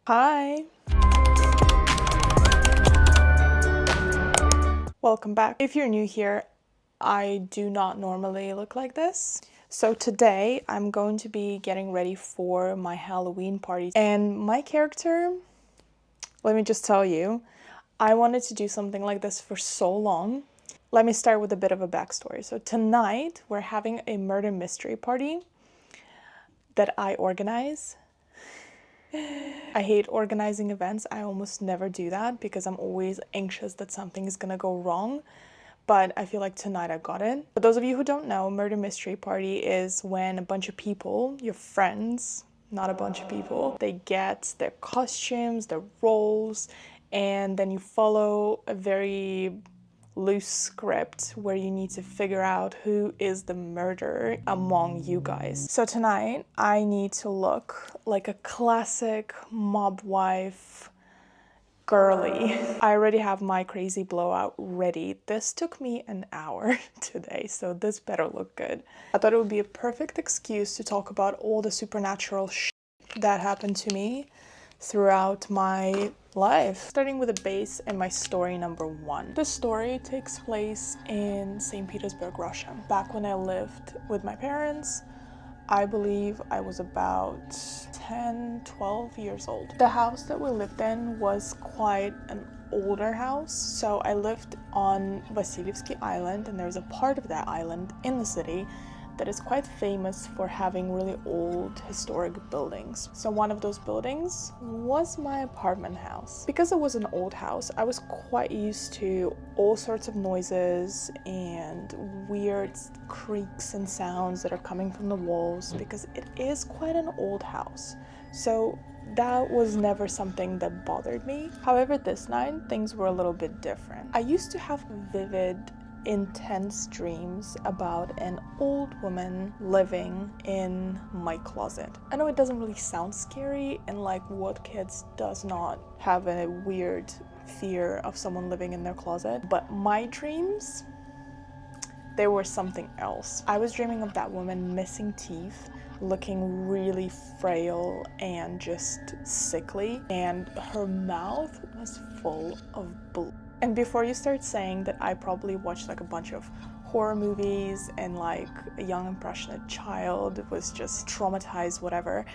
Hi! Welcome back. If you're new here, I do not normally look like this. So today I'm going to be getting ready for my Halloween party. And my character, let me just tell you, I wanted to do something like this for so long. Let me start with a bit of a backstory. So tonight we're having a murder mystery party that I organize. I hate organizing events. I almost never do that because I'm always anxious that something is gonna go wrong. But I feel like tonight I got it. For those of you who don't know, murder mystery party is when a bunch of people, your friends, not a bunch of people, they get their costumes, their roles, and then you follow a very loose script where you need to figure out who is the murderer among you guys. So tonight I need to look like a classic mob wife girly. I already have my crazy blowout ready. This took me an hour today, so this better look good. I thought it would be a perfect excuse to talk about all the supernatural shit that happened to me throughout my life. Starting with a base and my story number one. The story takes place in St. Petersburg, Russia. Back when I lived with my parents, I believe I was about 10, 12 years old. The house that we lived in was quite an older house. So I lived on Vasilievsky Island, and there's a part of that island in the city that is quite famous for having really old historic buildings. So one of those buildings was my apartment house. Because it was an old house, I was quite used to all sorts of noises and weird creaks and sounds that are coming from the walls because it is quite an old house. So that was never something that bothered me. However, this night, things were a little bit different. I used to have vivid intense dreams about an old woman living in my closet. I know it doesn't really sound scary, and like what kids does not have a weird fear of someone living in their closet, but my dreams, they were something else. I was dreaming of that woman missing teeth, looking really frail and just sickly, and her mouth was full of blood. And before you start saying that I probably watched like a bunch of horror movies and like a young impressionate child was just traumatized, whatever,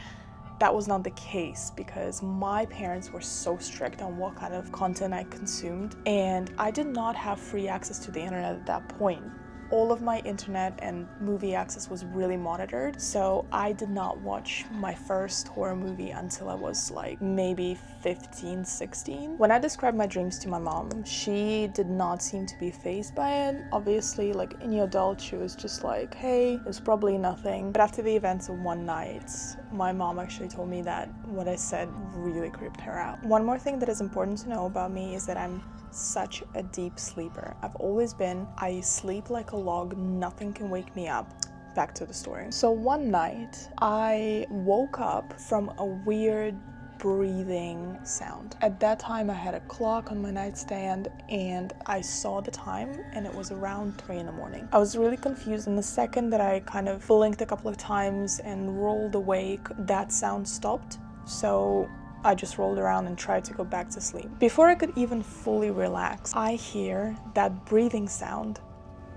that was not the case because my parents were so strict on what kind of content I consumed, and I did not have free access to the internet at that point. All of my internet and movie access was really monitored, so I did not watch my first horror movie until I was like maybe 15, 16. When I described my dreams to my mom, she did not seem to be fazed by it. Obviously, like any adult, she was just like, hey, it's probably nothing. But after the events of one night, my mom actually told me that what I said really creeped her out. One more thing that is important to know about me is that I'm such a deep sleeper. I've always been. I sleep like a log, nothing can wake me up. Back to the story. So one night I woke up from a weird breathing sound. At that time I had a clock on my nightstand and I saw the time and it was around 3 in the morning. I was really confused, and the second that I kind of blinked a couple of times and rolled awake, that sound stopped. So I just rolled around and tried to go back to sleep. Before I could even fully relax, I hear that breathing sound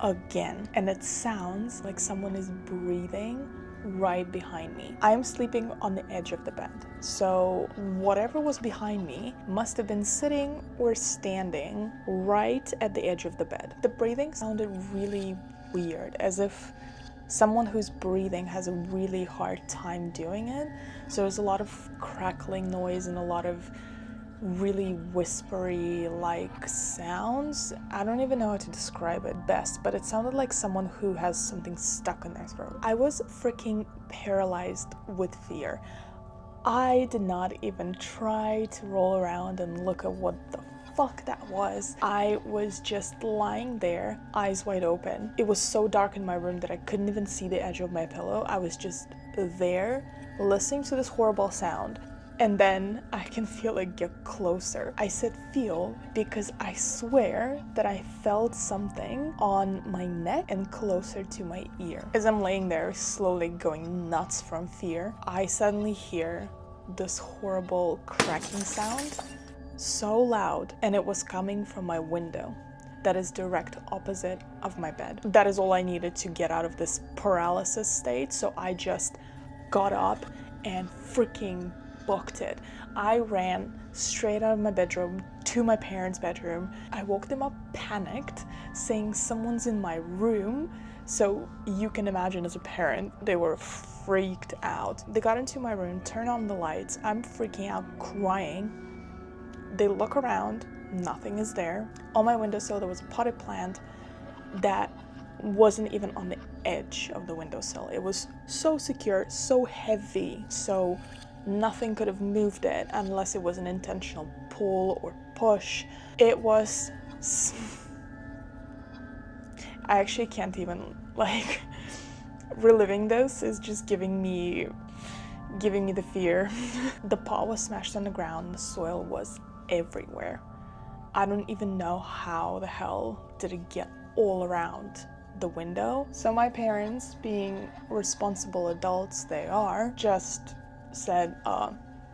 again, and it sounds like someone is breathing right behind me. I am sleeping on the edge of the bed, so whatever was behind me must have been sitting or standing right at the edge of the bed. The breathing sounded really weird, as if someone who's breathing has a really hard time doing it. So there's a lot of crackling noise and a lot of really whispery like sounds. I don't even know how to describe it best, but it sounded like someone who has something stuck in their throat. I was freaking paralyzed with fear. I did not even try to roll around and look at what the fuck that was. I was just lying there, eyes wide open. It was so dark in my room that I couldn't even see the edge of my pillow. I was just there, listening to this horrible sound. And then I can feel it get closer. I said feel because I swear that I felt something on my neck and closer to my ear. As I'm laying there slowly going nuts from fear, I suddenly hear this horrible cracking sound, so loud, and it was coming from my window that is direct opposite of my bed. That is all I needed to get out of this paralysis state, so I just got up and freaking booked it. I ran straight out of my bedroom to my parents' bedroom. I woke them up panicked, saying someone's in my room. So you can imagine, as a parent, they were freaked out. They got into my room, turned on the lights. I'm freaking out, crying. They look around, nothing is there. On my windowsill, there was a potted plant that wasn't even on the edge of the windowsill. It was so secure, so heavy, so nothing could have moved it unless it was an intentional pull or push. It was... I actually can't even, like, reliving this is just giving me the fear. The pot was smashed on the ground, the soil was everywhere. I don't even know how the hell did it get all around the window. So my parents, being responsible adults they are, just said,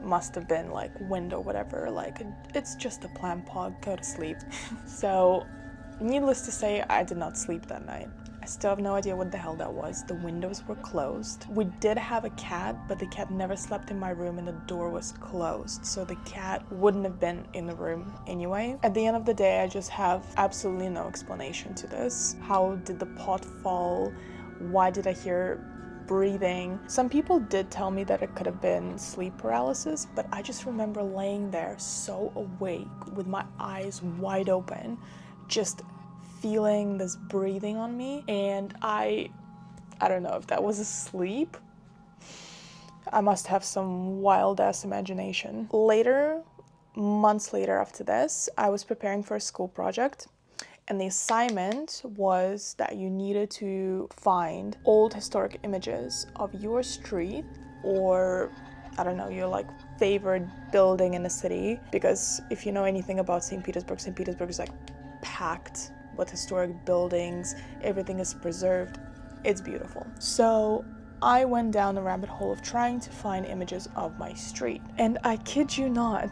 must have been like wind or whatever, like it's just a plant pot, go to sleep. So needless to say, I did not sleep that night. I still have no idea what the hell that was. The windows were closed. We did have a cat, but the cat never slept in my room and the door was closed, so the cat wouldn't have been in the room anyway. At the end of the day, I just have absolutely no explanation to this. How did the pot fall? Why did I hear breathing? Some people did tell me that it could have been sleep paralysis, but I just remember laying there so awake with my eyes wide open, just feeling this breathing on me, and I don't know if that was asleep. I must have some wild ass imagination. Later, months later after this, I was preparing for a school project, and the assignment was that you needed to find old historic images of your street, or I don't know, your like favorite building in the city, because if you know anything about St. Petersburg is like packed with historic buildings, everything is preserved, it's beautiful. So I went down the rabbit hole of trying to find images of my street, and I kid you not,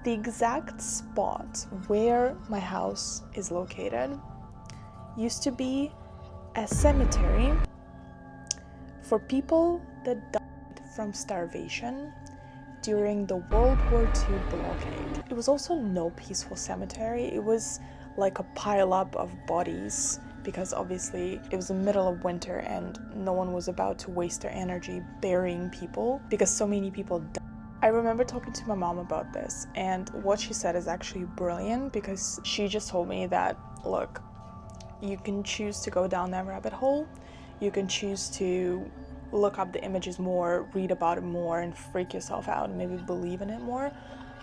the exact spot where my house is located used to be a cemetery for people that died from starvation during the World War II blockade. It was also no peaceful cemetery. It was like a pile-up of bodies, because obviously it was the middle of winter and no one was about to waste their energy burying people because so many people died. I remember talking to my mom about this, and what she said is actually brilliant, because she just told me that, look, you can choose to go down that rabbit hole, you can choose to look up the images more, read about it more, and freak yourself out and maybe believe in it more.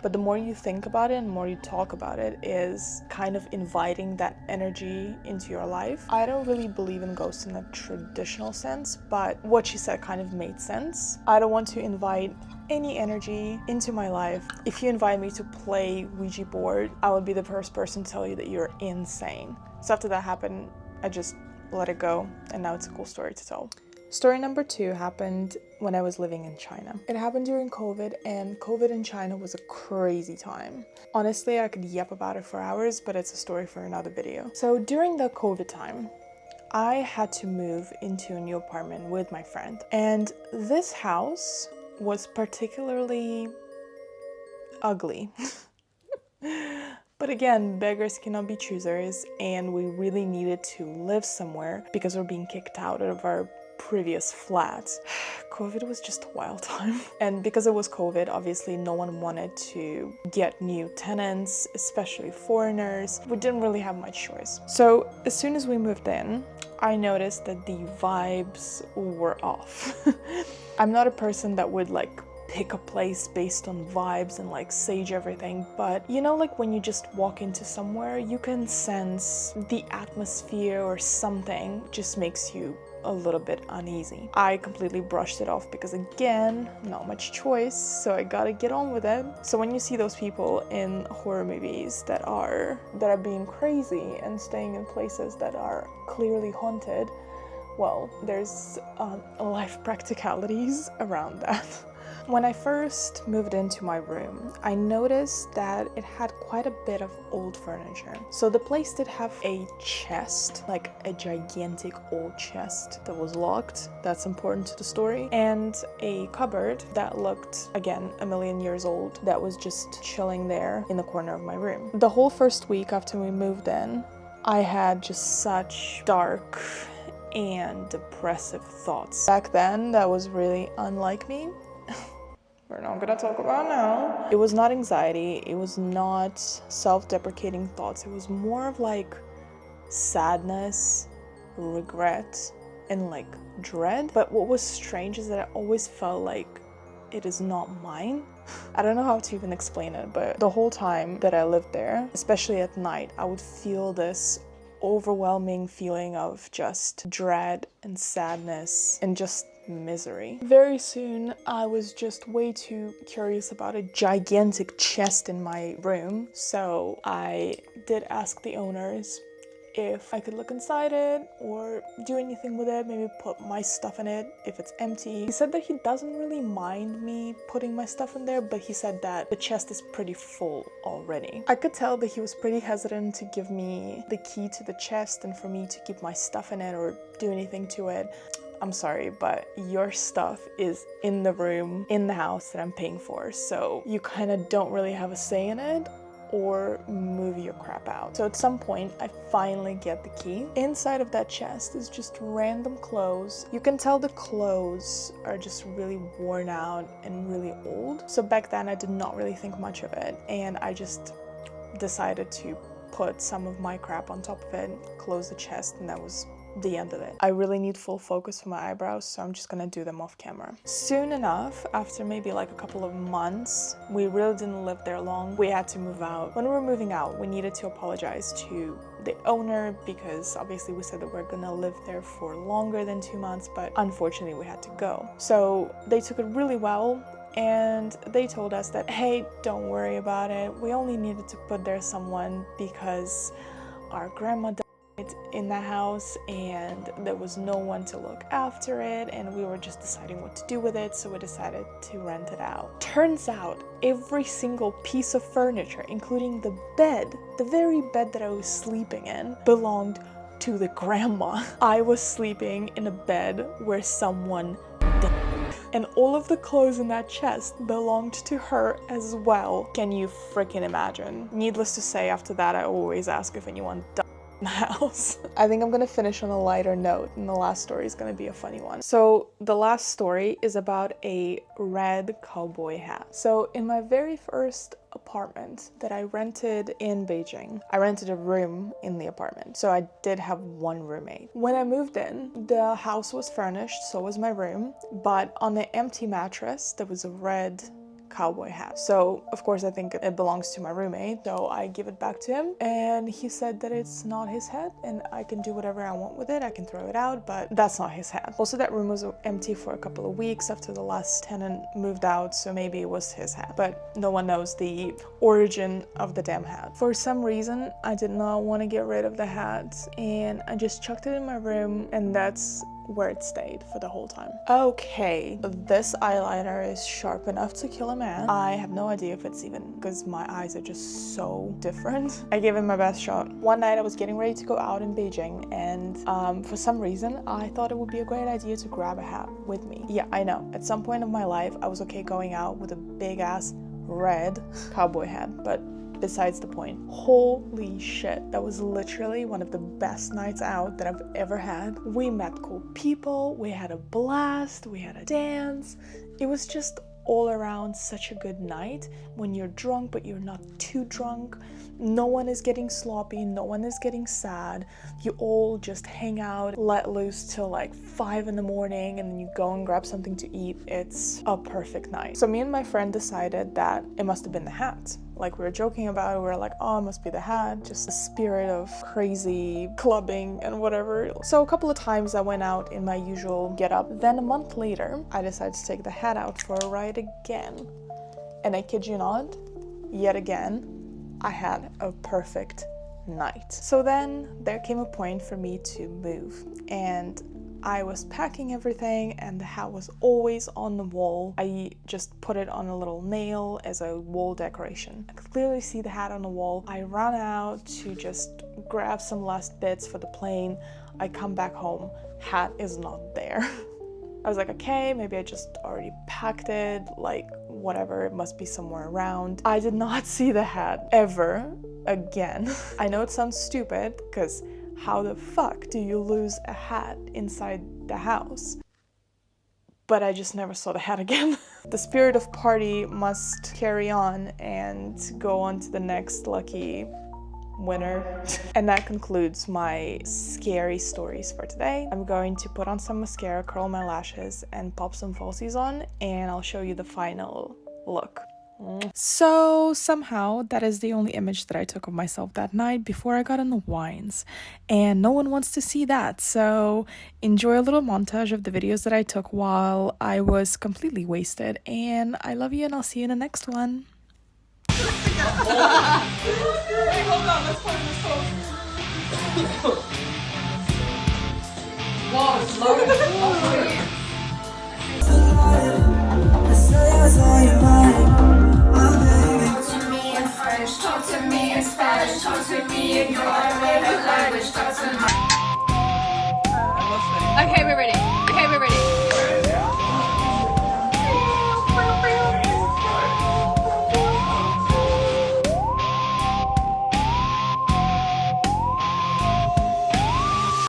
But the more you think about it and the more you talk about it is kind of inviting that energy into your life. I don't really believe in ghosts in a traditional sense, but what she said kind of made sense. I don't want to invite any energy into my life. If you invite me to play Ouija board, I would be the first person to tell you that you're insane. So after that happened, I just let it go, and now it's a cool story to tell. Story number 2 happened when I was living in China. It happened during COVID, and COVID in China was a crazy time. Honestly, I could yap about it for hours, but it's a story for another video. So during the COVID time, I had to move into a new apartment with my friend, and this house was particularly ugly. But again, beggars cannot be choosers, and we really needed to live somewhere because we're being kicked out of our previous flat. COVID was just a wild time. And because it was COVID, obviously no one wanted to get new tenants, especially foreigners. We didn't really have much choice. So as soon as we moved in, I noticed that the vibes were off. I'm not a person that would like pick a place based on vibes and like sage everything, but you know, like when you just walk into somewhere, you can sense the atmosphere or something just makes you a little bit uneasy. I completely brushed it off because again, not much choice, so I gotta get on with it. So when you see those people in horror movies that are being crazy and staying in places that are clearly haunted, well, there's life practicalities around that. When I first moved into my room, I noticed that it had quite a bit of old furniture. So the place did have a chest, like a gigantic old chest that was locked. That's important to the story. And a cupboard that looked, again, a million years old, that was just chilling there in the corner of my room. The whole first week after we moved in, I had just such dark and depressive thoughts. Back then, that was really unlike me. We're not gonna talk about now. It was not anxiety, it was not self-deprecating thoughts. It was more of like sadness, regret, and like dread. But what was strange is that I always felt like it is not mine. I don't know how to even explain it, but the whole time that I lived there, especially at night, I would feel this overwhelming feeling of just dread and sadness and just misery. Very soon, I was just way too curious about a gigantic chest in my room, so I did ask the owners if I could look inside it or do anything with it, maybe put my stuff in it if it's empty. He said that he doesn't really mind me putting my stuff in there, but he said that the chest is pretty full already. I could tell that he was pretty hesitant to give me the key to the chest and for me to keep my stuff in it or do anything to it. I'm sorry, but your stuff is in the room, in the house that I'm paying for, so you kind of don't really have a say in it, or move your crap out. So at some point, I finally get the key. Inside of that chest is just random clothes. You can tell the clothes are just really worn out and really old. So back then, I did not really think much of it, and I just decided to put some of my crap on top of it, close the chest, and that was the end of it. I really need full focus for my eyebrows, so I'm just gonna do them off camera. Soon enough, after maybe like a couple of months, we really didn't live there long, we had to move out. When we were moving out, we needed to apologize to the owner because obviously we said that we're gonna live there for longer than 2 months, but unfortunately we had to go. So they took it really well, and they told us that, hey, don't worry about it. We only needed to put there someone because our grandma died in the house and there was no one to look after it, and we were just deciding what to do with it, so we decided to rent it out. Turns out every single piece of furniture, including the bed, the very bed that I was sleeping in, belonged to the grandma. I was sleeping in a bed where someone died. And all of the clothes in that chest belonged to her as well. Can you freaking imagine? Needless to say, after that, I always ask if anyone died in the house. I think I'm gonna finish on a lighter note, and the last story is gonna be a funny one. So the last story is about a red cowboy hat. So in my very first apartment that I rented in Beijing, I rented a room in the apartment, so I did have one roommate. When I moved in, the house was furnished, so was my room, but on the empty mattress there was a red cowboy hat. So of course I think it belongs to my roommate, so I give it back to him, and he said that it's not his hat and I can do whatever I want with it. I can throw it out, but that's not his hat. Also, that room was empty for a couple of weeks after the last tenant moved out, so maybe it was his hat, but no one knows the origin of the damn hat. For some reason, I did not want to get rid of the hat, and I just chucked it in my room, and that's where it stayed for the whole time. Okay, this eyeliner is sharp enough to kill a man. I have no idea if it's even, because my eyes are just so different. I gave it my best shot. One night I was getting ready to go out in Beijing, and for some reason I thought it would be a great idea to grab a hat with me. Yeah, I know, at some point of my life I was okay going out with a big ass red cowboy hat, but besides the point. Holy shit, that was literally one of the best nights out that I've ever had. We met cool people, we had a blast, we had a dance. It was just all around such a good night when you're drunk but you're not too drunk. No one is getting sloppy, no one is getting sad. You all just hang out, let loose till like 5 in the morning, and then you go and grab something to eat. It's a perfect night. So me and my friend decided that it must have been the hat. Like, we were joking about it, we were like, oh, it must be the hat, just the spirit of crazy clubbing and whatever. So a couple of times I went out in my usual getup. Then a month later, I decided to take the hat out for a ride again. And I kid you not, yet again, I had a perfect night. So then there came a point for me to move, and I was packing everything and the hat was always on the wall. I just put it on a little nail as a wall decoration. I could clearly see the hat on the wall. I ran out to just grab some last bits for the plane. I come back home, hat is not there. I was like, okay, maybe I just already packed it, like whatever, it must be somewhere around. I did not see the hat ever again. I know it sounds stupid, because how the fuck do you lose a hat inside the house? But I just never saw the hat again. The spirit of party must carry on and go on to the next lucky winner. And that concludes my scary stories for today. I'm going to put on some mascara, curl my lashes, and pop some falsies on, and I'll show you the final look. So somehow that is the only image that I took of myself that night before I got in the wines, and no one wants to see that, so enjoy a little montage of the videos that I took while I was completely wasted, and I love you and I'll see you in the next one. Wait, hold on, let's put this close. Whoa, it's loaded. Talk to me in Spanish, talk to me in your language, talk to me. Okay, we're ready.